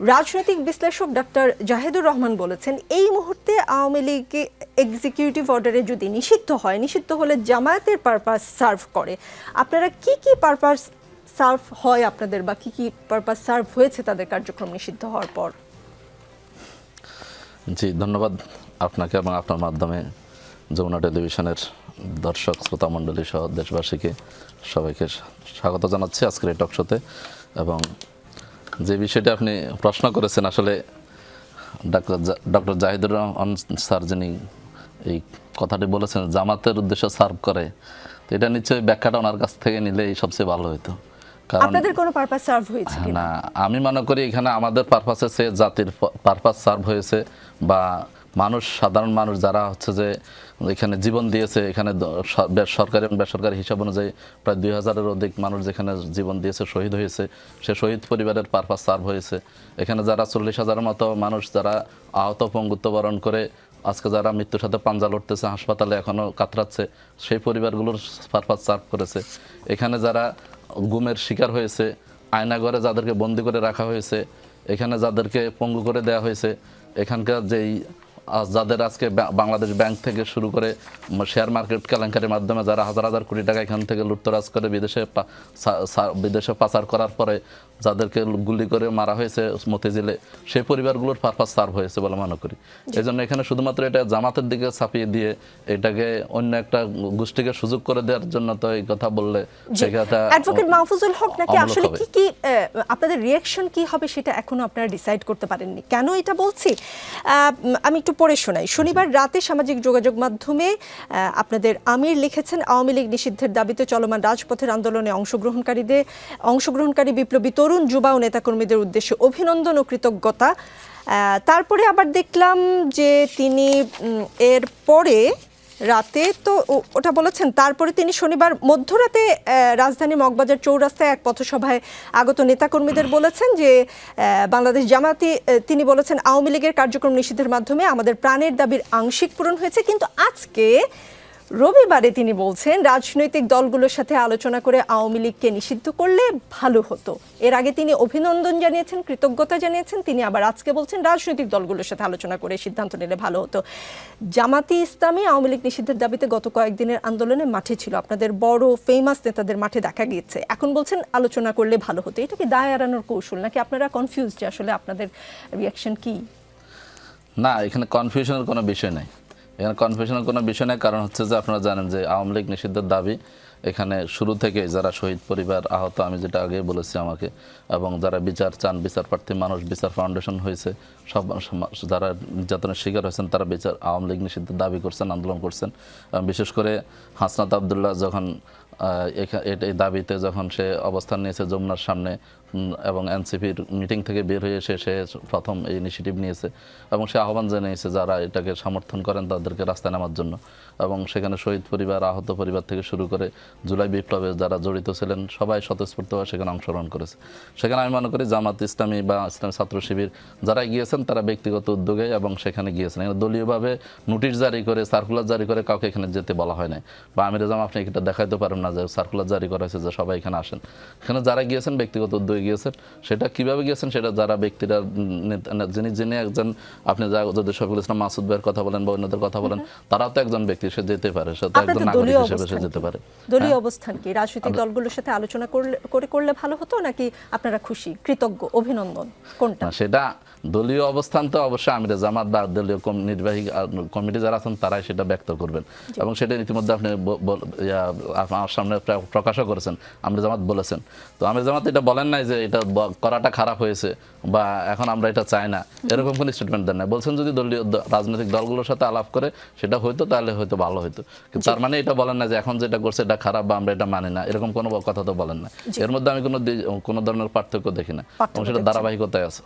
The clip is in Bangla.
রাজনৈতিক বিশ্লেষক ডাক্তার জাহেদুর রহমান বলেছেন এই মুহূর্তে আওয়ামী লীগ এক্সিকিউটিভ অর্ডারে যদি নিষিদ্ধ হলে জামায়াতের পারপাস সার্ভ করে। আপনারা কি কি পারপাস সার্ভ হয় আপনাদের, বা কি কি পারপাস সার্ভ হয়েছে তাদের কার্যক্রম নিষিদ্ধ হওয়ার পর? জি, ধন্যবাদ আপনাকে এবং আপনার মাধ্যমে যমুনা টেলিভিশনের দর্শক শ্রোতা মণ্ডলী সহ দেশবাসীকে সবাইকে স্বাগত জানাচ্ছি আজকের এই টকশোতে। এবং যে বিষয়টি আপনি প্রশ্ন করেছেন, আসলে ডক্টর জাহিদুর রহমান স্যার যিনি এই কথাটি বলেছেন জামাতের উদ্দেশ্যে সার্ভ করে, তো এটা নিশ্চয়ই ব্যাখ্যাটা ওনার কাছ থেকে নিলেই সবচেয়ে ভালো হতো। আপনাদের কোনো পারপাস সার্ভ হয়েছে কিনা? না, আমি মনে করি এখানে আমাদের পারপাসে সে জাতির পারপাস সার্ভ হয়েছে, বা মানুষ, সাধারণ মানুষ যারা হচ্ছে যে এখানে জীবন দিয়েছে, এখানে সরকারি এবং বেসরকারি হিসাব অনুযায়ী প্রায় 2000-এর অধিক মানুষ যেখানে জীবন দিয়েছে, শহীদ হয়েছে, সে শহীদ পরিবারের পারপাস সার্ভ হয়েছে। এখানে যারা 40,000-এর মতো মানুষ যারা আহত পঙ্গুত্ব বরণ করে আজকে যারা মৃত্যুর সাথে পাঞ্জা লড়তেছে, হাসপাতালে এখনও কাতরাচ্ছে, সেই পরিবারগুলোর পারপাস সার্ভ করেছে। এখানে যারা গুমের শিকার হয়েছে, আয়নাঘরে যাদেরকে বন্দি করে রাখা হয়েছে, এখানে যাদেরকে পঙ্গু করে দেওয়া হয়েছে, এখানকার যেই যাদের আজকে বাংলাদেশ ব্যাংক থেকে শুরু করে শেয়ার মার্কেট কেলেঙ্কারির মাধ্যমে যারা হাজার হাজার কোটি টাকা এখান থেকে লুটতরাজ করে বিদেশে পাচার করার পরে যাদেরকে গুলি করে মারা হয়েছে মতিঝিলে, সেই পরিবারগুলোর পারপাস সার্ভ হয়েছে বলে মনে করি। এই জন্য এখানে শুধুমাত্র এটা জামাতের দিকে ছাপিয়ে দিয়ে এটাকে অন্য একটা গোষ্ঠীকে সুযোগ করে দেওয়ার জন্য তো এই কথা বললে অ্যাডভোকেট মাহফুজুল হক নাকি আসলে কি আপনাদের রিঅ্যাকশন কি হবে সেটা এখনো আপনারা ডিসাইড করতে পারেননি। কেন এটা বলছি আমি একটু পড়ে শোনাই। শনিবার রাতে সামাজিক যোগাযোগ মাধ্যমে আপনাদের আমির লিখেছেন, আওয়ামী লীগ নিষিদ্ধের দাবিতে চলমান রাজপথের আন্দোলনে অংশগ্রহণকারী বিপ্লবী তরুণ যুবা ও নেতাকর্মীদের উদ্দেশ্যে অভিনন্দন ও কৃতজ্ঞতা। তারপরে আবার দেখলাম যে তিনি এর পরে রাতে তো ওটা বলেছেন, তারপরে তিনি শনিবার মধ্যরাতে রাজধানী মগবাজার চৌরাস্তায় এক পথসভায় আগত নেতাকর্মীদের বলেছেন যে বাংলাদেশ জামায়াতি, তিনি বলেছেন আওয়ামী লীগের কার্যক্রম নিষিদ্ধের মাধ্যমে আমাদের প্রাণের দাবির আংশিক পূরণ হয়েছে। কিন্তু আজকে রবিবারে তিনি বলছেন রাজনৈতিক দলগুলোর সাথে আলোচনা করে আওয়ামী লীগকে নিষিদ্ধ করলে ভালো হতো। এর আগে তিনি অভিনন্দন জানিয়েছেন, কৃতজ্ঞতা জানিয়েছেন, তিনি আবার আজকে বলছেন রাজনৈতিক দলগুলোর সাথে আলোচনা করে সিদ্ধান্ত নিলে ভালো হতো। জামাতি ইসলামী আওয়ামী লীগ নিষিদ্ধের দাবিতে গত কয়েকদিনের আন্দোলনে মাঠে ছিল, আপনাদের বড় ফেমাস নেতাদের মাঠে দেখা গিয়েছে, এখন বলছেন আলোচনা করলে ভালো হতো। এটা কি দায় এড়ানোর কৌশল, নাকি আপনারা কনফিউজ যে আসলে আপনাদের রিঅ্যাকশন কি? না, এখানে কনফিউশনের কোনো বিষয় নাই। এখানে কনফিউশনের কোনো বিষয় নেই। কারণ হচ্ছে যে আপনারা জানেন যে আওয়ামী লীগ নিষিদ্ধের দাবি এখানে শুরু থেকে যারা শহীদ পরিবার, আহত, আমি যেটা আগে বলেছি আমাকে, এবং যারা বিচার চান, বিচার প্রার্থী মানুষ, বিচার ফাউন্ডেশন হয়েছে, সব যারা নির্যাতনের শিকার হয়েছেন তারা বিচার আওয়ামী লীগ নিষিদ্ধের দাবি করছেন, আন্দোলন করছেন। বিশেষ করে হাসনাত আবদুল্লাহ যখন এই দাবিতে যখন সে অবস্থান নিয়েছে যমুনার সামনে এবং এনসিপির মিটিং থেকে বের হয়ে এসে সে প্রথম এই ইনিশিয়েটিভ নিয়েছে এবং সে আহ্বান জানিয়েছে যারা এটাকে সমর্থন করেন তাদেরকে রাস্তায় নামার জন্য। এবং সেখানে শহীদ পরিবার, আহত পরিবার থেকে শুরু করে জুলাই বিপ্লবে যারা জড়িত ছিলেন সবাই স্বতঃস্ফূর্তভাবে সেখানে অংশগ্রহণ করেছে। সেখানে আমি মনে করি জামাত ইসলামী বা ইসলামী ছাত্র শিবির যারা গিয়েছেন তারা ব্যক্তিগত উদ্যোগে এবং সেখানে গিয়েছেন, দলীয়ভাবে নোটিশ জারি করে, সার্কুলার জারি করে কাউকে এখানে যেতে বলা হয় নাই। বা আমির জামা আপনি এটা দেখাইতে পারেন না যে সার্কুলার জারি করা হয়েছে যে সবাই এখানে আসেন। এখানে যারা গিয়েছেন ব্যক্তিগত উদ্যোগে গিয়েছেন। সেটা কিভাবে গিয়েছেন সেটা যারা ব্যক্তিরা, যিনি একজন, আপনি যদি শফিকুল ইসলাম মাসুদ ভাইয়ের কথা বলেন বা অন্যদের কথা বলেন, তারাও তো একজন ব্যক্তি, সে যেতে পারে, সে তো একজন নাগরিক হিসেবে সে যেতে পারে। দলীয় অবস্থান কি রাজনৈতিক দলগুলোর সাথে আলোচনা করলে ভালো হতো, নাকি আপনারা খুশি, কৃতজ্ঞ, অভিনন্দন, কোনটা? সেটা দলীয় অবস্থান তো অবশ্যই আমির জামাত বা দলীয় নির্বাহী কমিটি যারা আছেন তারাই সেটা ব্যক্ত করবেন এবং সেটা ইতিমধ্যে আপনি আমার সামনে প্রকাশও করেছেন। আমির জামাত বলেছেন, তো আমির জামাত এটা বলেন নাই যে এটা করাটা খারাপ হয়েছে বা এখন আমরা এটা চাই না, এরকম কোনো স্টেটমেন্ট দেন না। বলছেন যদি দলীয় রাজনৈতিক দলগুলোর সাথে আলাপ করে সেটা হইতো তাহলে হয়তো ভালো হতো, কিন্তু তার মানে এটা বলেন না যে এখন যেটা করছে এটা খারাপ বা আমরা এটা মানি না, এরকম কোনো কথা তো বলেন না। এর মধ্যে আমি কোনো ধরনের পার্থক্য দেখি না এবং সেটা ধারাবাহিকতায় আছে।